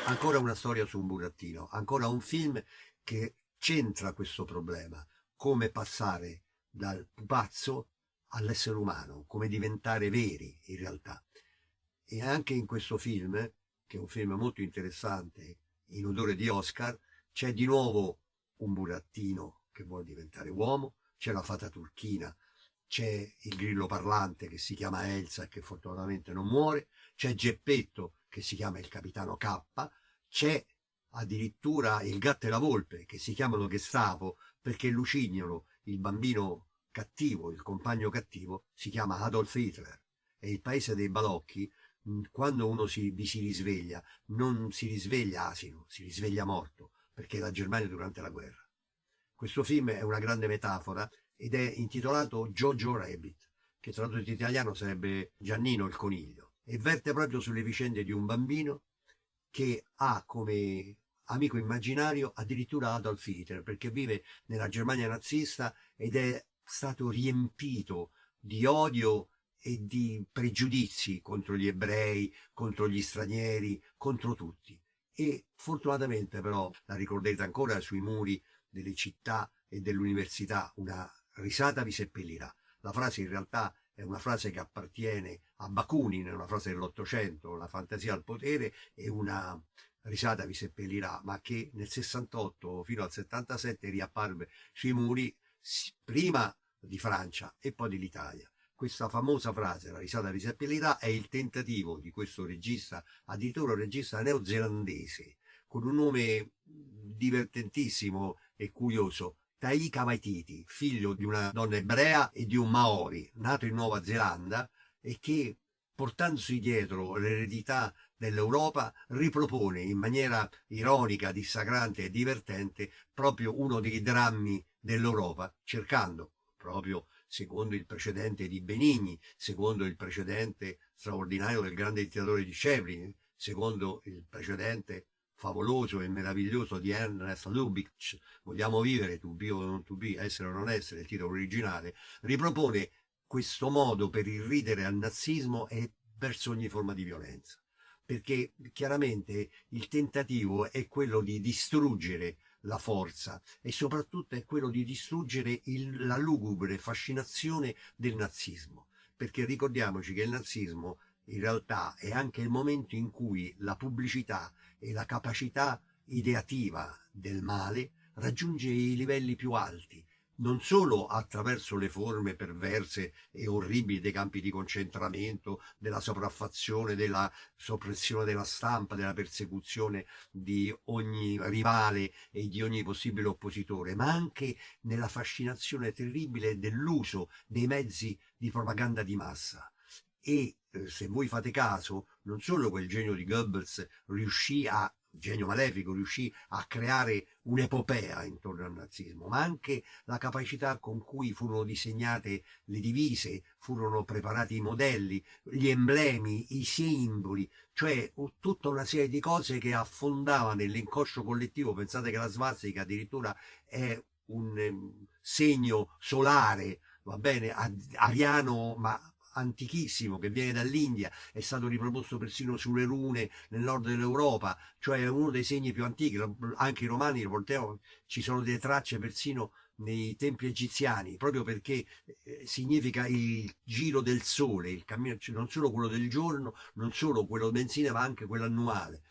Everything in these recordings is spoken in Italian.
Ancora una storia su un burattino, ancora un film che centra questo problema, come passare dal pupazzo all'essere umano, come diventare veri in realtà. E anche in questo film, che è un film molto interessante, in odore di Oscar, c'è di nuovo un burattino che vuole diventare uomo, c'è la fata turchina, c'è il grillo parlante che si chiama Elsa e che fortunatamente non muore, c'è Geppetto che si chiama il capitano K, c'è addirittura il gatto e la volpe che si chiamano Gestapo perché Lucignolo, il bambino cattivo, il compagno cattivo, si chiama Adolf Hitler. E il paese dei balocchi, quando uno vi si risveglia, non si risveglia asino, si risveglia morto, perché è la Germania durante la guerra. Questo film è una grande metafora ed è intitolato Jojo Rabbit, che tradotto in italiano sarebbe Giannino il coniglio, e verte proprio sulle vicende di un bambino che ha come amico immaginario addirittura Adolf Hitler, perché vive nella Germania nazista ed è stato riempito di odio e di pregiudizi contro gli ebrei, contro gli stranieri, contro tutti. E fortunatamente però la ricorderete ancora sui muri delle città e dell'università, una risata vi seppellirà. La frase in realtà è una frase che appartiene a Bakunin, è una frase dell'Ottocento, la fantasia al potere, e una risata vi seppellirà, ma che nel 68 fino al 77 riapparve sui muri prima di Francia e poi dell'Italia. Questa famosa frase, la risata vi seppellirà, è il tentativo di questo regista, addirittura un regista neozelandese, con un nome divertentissimo e curioso, Taika Waititi, figlio di una donna ebrea e di un Maori, nato in Nuova Zelanda e che, portandosi dietro l'eredità dell'Europa, ripropone in maniera ironica, dissacrante e divertente proprio uno dei drammi dell'Europa, cercando proprio secondo il precedente di Benigni, secondo il precedente straordinario del grande dittatore di Chaplin, secondo il precedente favoloso e meraviglioso di Ernest Lubitsch, Vogliamo vivere, to be o non to be, essere o non essere, il titolo originale, ripropone questo modo per irridere al nazismo e verso ogni forma di violenza. Perché chiaramente il tentativo è quello di distruggere la forza e soprattutto è quello di distruggere la lugubre fascinazione del nazismo. Perché ricordiamoci che il nazismo in realtà è anche il momento in cui la pubblicità e la capacità ideativa del male raggiunge i livelli più alti, non solo attraverso le forme perverse e orribili dei campi di concentramento, della sopraffazione, della soppressione della stampa, della persecuzione di ogni rivale e di ogni possibile oppositore, ma anche nella fascinazione terribile dell'uso dei mezzi di propaganda di massa. E se voi fate caso, non solo quel genio di Goebbels genio malefico, riuscì a creare un'epopea intorno al nazismo, ma anche la capacità con cui furono disegnate le divise, furono preparati i modelli, gli emblemi, i simboli, cioè tutta una serie di cose che affondava nell'inconscio collettivo. Pensate che la svastica addirittura è un segno solare, va bene, ariano, ma antichissimo, che viene dall'India, è stato riproposto persino sulle rune nel nord dell'Europa, cioè è uno dei segni più antichi. Anche i romani lo portavano, ci sono delle tracce persino nei templi egiziani, proprio perché significa il giro del sole, il cammino, cioè non solo quello del giorno, non solo quello mensile, ma anche quello annuale.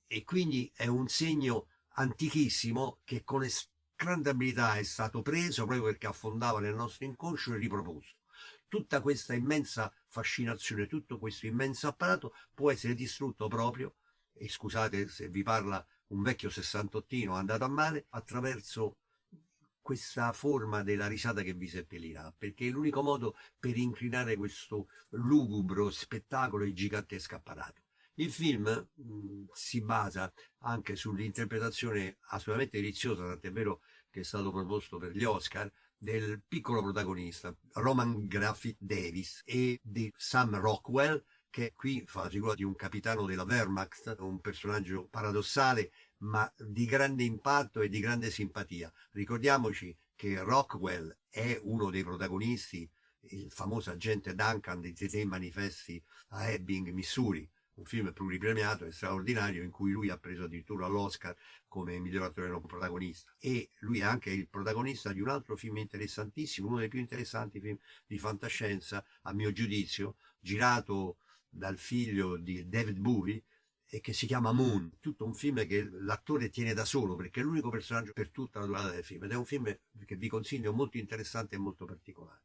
E quindi è un segno antichissimo che con grande abilità è stato preso proprio perché affondava nel nostro inconscio e riproposto. Tutta questa immensa fascinazione, tutto questo immenso apparato può essere distrutto proprio, e scusate se vi parla un vecchio sessantottino andato a male, attraverso questa forma della risata che vi seppellirà, perché è l'unico modo per incrinare questo lugubro spettacolo e gigantesco apparato. Il film si basa anche sull'interpretazione assolutamente deliziosa, tant'è vero che è stato proposto per gli Oscar, del piccolo protagonista, Roman Graffit Davis, e di Sam Rockwell, che qui fa la figura di un capitano della Wehrmacht, un personaggio paradossale ma di grande impatto e di grande simpatia. Ricordiamoci che Rockwell è uno dei protagonisti, il famoso agente Duncan dei Tetei Manifesti a Ebbing, Missouri, un film pluripremiato e straordinario in cui lui ha preso addirittura l'Oscar come miglior attore non protagonista, e lui è anche il protagonista di un altro film interessantissimo, uno dei più interessanti film di fantascienza a mio giudizio, girato dal figlio di David Bowie e che si chiama Moon, tutto un film che l'attore tiene da solo perché è l'unico personaggio per tutta la durata del film, ed è un film che vi consiglio, molto interessante e molto particolare.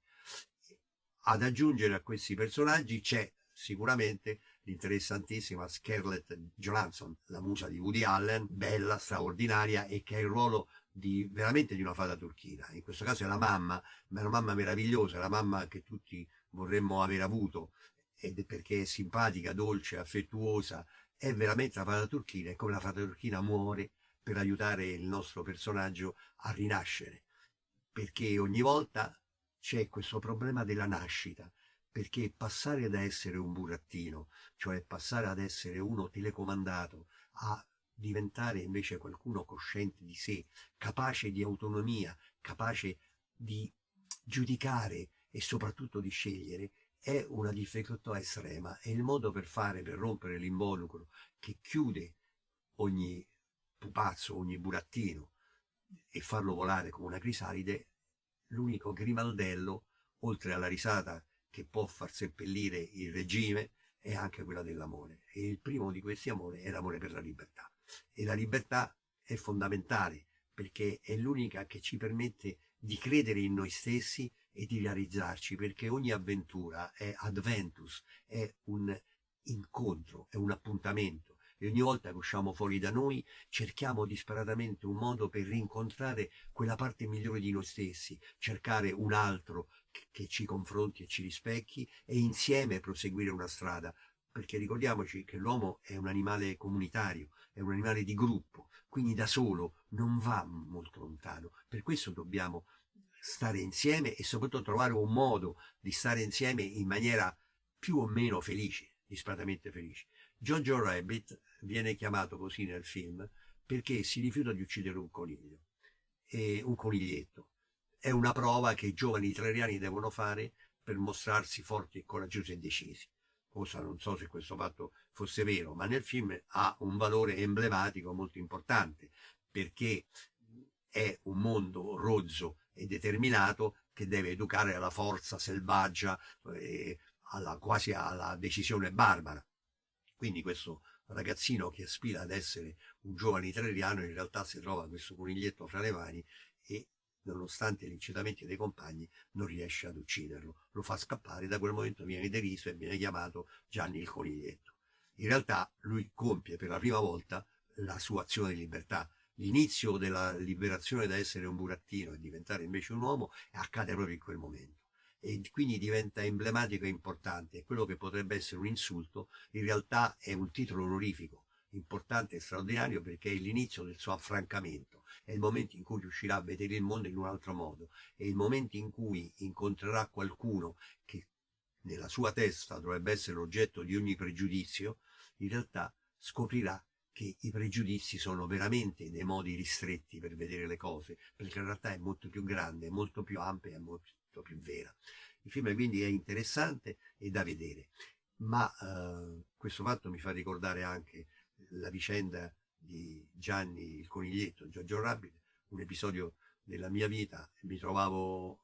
Ad aggiungere a questi personaggi c'è sicuramente l'interessantissima Scarlett Johansson, la musa di Woody Allen, bella, straordinaria, e che ha il ruolo veramente di una fata turchina. In questo caso è la mamma, ma è una mamma meravigliosa, la mamma che tutti vorremmo aver avuto, ed perché è simpatica, dolce, affettuosa, è veramente la fata turchina, e come la fata turchina muore per aiutare il nostro personaggio a rinascere, perché ogni volta c'è questo problema della nascita, perché passare da essere un burattino, cioè passare ad essere uno telecomandato, a diventare invece qualcuno cosciente di sé, capace di autonomia, capace di giudicare e soprattutto di scegliere, è una difficoltà estrema. E il modo per rompere l'involucro che chiude ogni pupazzo, ogni burattino, e farlo volare come una crisalide, l'unico grimaldello, oltre alla risata che può far seppellire il regime, è anche quella dell'amore. E il primo di questi amori è l'amore per la libertà. E la libertà è fondamentale perché è l'unica che ci permette di credere in noi stessi e di realizzarci, perché ogni avventura è adventus, è un incontro, è un appuntamento, e ogni volta che usciamo fuori da noi cerchiamo disperatamente un modo per rincontrare quella parte migliore di noi stessi, cercare un altro che ci confronti e ci rispecchi, e insieme proseguire una strada, perché ricordiamoci che l'uomo è un animale comunitario, è un animale di gruppo, quindi da solo non va molto lontano. Per questo dobbiamo stare insieme e soprattutto trovare un modo di stare insieme in maniera più o meno felice, disperatamente felice. Jojo Rabbit viene chiamato così nel film perché si rifiuta di uccidere un coniglio, un coniglietto. È una prova che i giovani israeliani devono fare per mostrarsi forti e coraggiosi e decisi. Cosa, non so se questo fatto fosse vero, ma nel film ha un valore emblematico molto importante, perché è un mondo rozzo e determinato che deve educare alla forza selvaggia, quasi alla decisione barbara. Quindi questo ragazzino che aspira ad essere un giovane israeliano in realtà si trova questo coniglietto fra le mani e, nonostante gli incitamenti dei compagni, non riesce ad ucciderlo. Lo fa scappare, da quel momento viene deriso e viene chiamato Gianni il coniglietto. In realtà lui compie per la prima volta la sua azione di libertà. L'inizio della liberazione da essere un burattino e diventare invece un uomo accade proprio in quel momento, e quindi diventa emblematico e importante. E quello che potrebbe essere un insulto in realtà è un titolo onorifico importante e straordinario, perché è l'inizio del suo affrancamento, è il momento in cui riuscirà a vedere il mondo in un altro modo, è il momento in cui incontrerà qualcuno che nella sua testa dovrebbe essere l'oggetto di ogni pregiudizio. In realtà scoprirà che i pregiudizi sono veramente dei modi ristretti per vedere le cose, perché in realtà è molto più grande, molto più ampia e molto più vera. Il film quindi è interessante e da vedere, ma questo fatto mi fa ricordare anche la vicenda di Gianni il coniglietto, Jojo Rabbit, un episodio della mia vita. Mi trovavo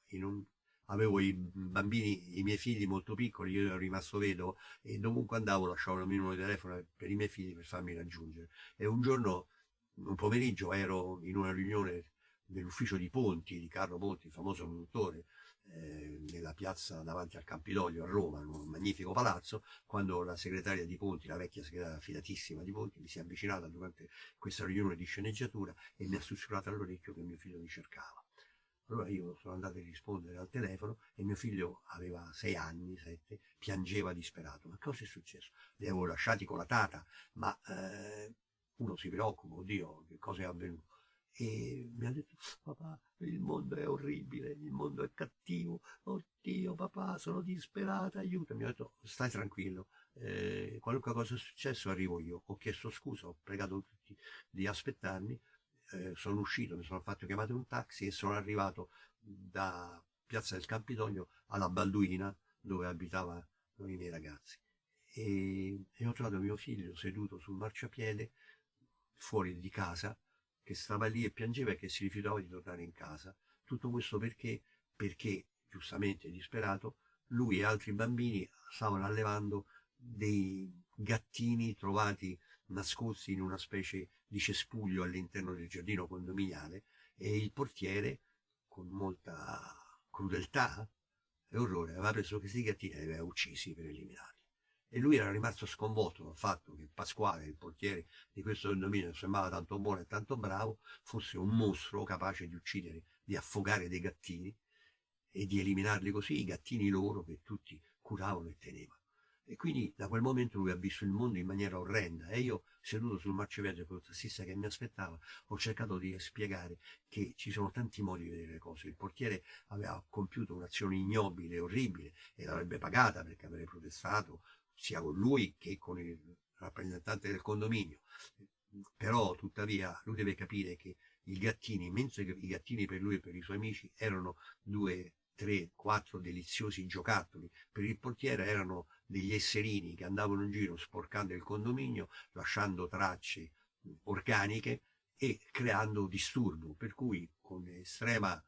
avevo i bambini, i miei figli molto piccoli, io ero rimasto vedovo e dovunque andavo lasciavo il mio numero di telefono per i miei figli per farmi raggiungere. E un giorno, un pomeriggio, ero in una riunione nell'ufficio di Ponti, di Carlo Ponti, il famoso produttore, nella piazza davanti al Campidoglio a Roma, in un magnifico palazzo, quando la segretaria di Ponti, la vecchia segretaria fidatissima di Ponti, mi si è avvicinata durante questa riunione di sceneggiatura e mi ha sussurrato all'orecchio che mio figlio mi cercava. Allora io sono andato a rispondere al telefono e mio figlio aveva 6 anni, 7, piangeva disperato. Ma cosa è successo? Li avevo lasciati con la tata, ma uno si preoccupa, oddio, che cosa è avvenuto? E mi ha detto: papà, il mondo è orribile, il mondo è cattivo, oddio papà, sono disperata, aiutami. Ho detto: stai tranquillo, qualunque cosa è successo arrivo io. Ho chiesto scusa, ho pregato tutti di aspettarmi, sono uscito, mi sono fatto chiamare un taxi e sono arrivato da Piazza del Campidoglio alla Balduina, dove abitavano i miei ragazzi. e ho trovato mio figlio seduto sul marciapiede fuori di casa, che stava lì e piangeva e che si rifiutava di tornare in casa. Tutto questo perché? Perché, giustamente disperato, lui e altri bambini stavano allevando dei gattini trovati nascosti in una specie di cespuglio all'interno del giardino condominiale, e il portiere, con molta crudeltà e orrore, aveva preso questi gattini e li aveva uccisi per eliminarli. E lui era rimasto sconvolto dal fatto che Pasquale, il portiere di questo condominio, che sembrava tanto buono e tanto bravo, fosse un mostro capace di uccidere, di affogare dei gattini e di eliminarli così, i gattini loro che tutti curavano e tenevano. E quindi da quel momento lui ha visto il mondo in maniera orrenda, e io, seduto sul marciapiede con il tassista che mi aspettava, ho cercato di spiegare che ci sono tanti modi di vedere le cose. Il portiere aveva compiuto un'azione ignobile, orribile, e l'avrebbe pagata perché avrebbe protestato sia con lui che con il rappresentante del condominio. Però tuttavia lui deve capire che i gattini, mentre i gattini per lui e per i suoi amici erano 2, 3, 4 deliziosi giocattoli, per il portiere erano degli esserini che andavano in giro sporcando il condominio, lasciando tracce organiche e creando disturbo, per cui con estrema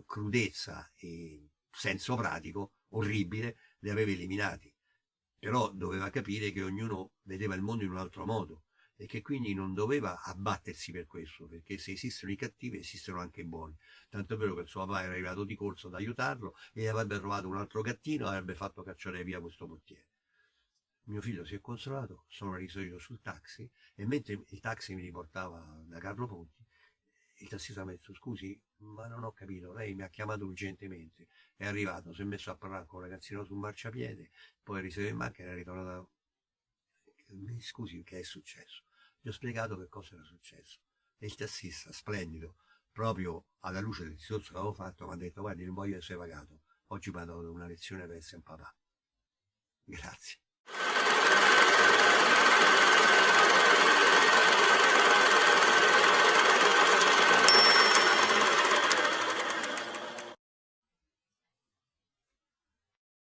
crudezza e senso pratico orribile li aveva eliminati. Però doveva capire che ognuno vedeva il mondo in un altro modo e che quindi non doveva abbattersi per questo, perché se esistono i cattivi esistono anche i buoni. Tanto è vero che il suo papà era arrivato di corso ad aiutarlo e avrebbe trovato un altro gattino e avrebbe fatto cacciare via questo portiere. Mio figlio si è consolato, sono risalito sul taxi, e mentre il taxi mi riportava da Carlo Ponti, il tassista mi ha detto: scusi, ma non ho capito, lei mi ha chiamato urgentemente, è arrivato, si è messo a parlare con un ragazzino sul marciapiede, poi è risalito in macchina e è ritornato. Mi scusi, che è successo? Gli ho spiegato che cosa era successo, e il tassista, splendido, proprio alla luce del discorso che avevo fatto, mi ha detto: guardi, non voglio essere pagato, oggi mi ha dato una lezione per essere un papà. Grazie.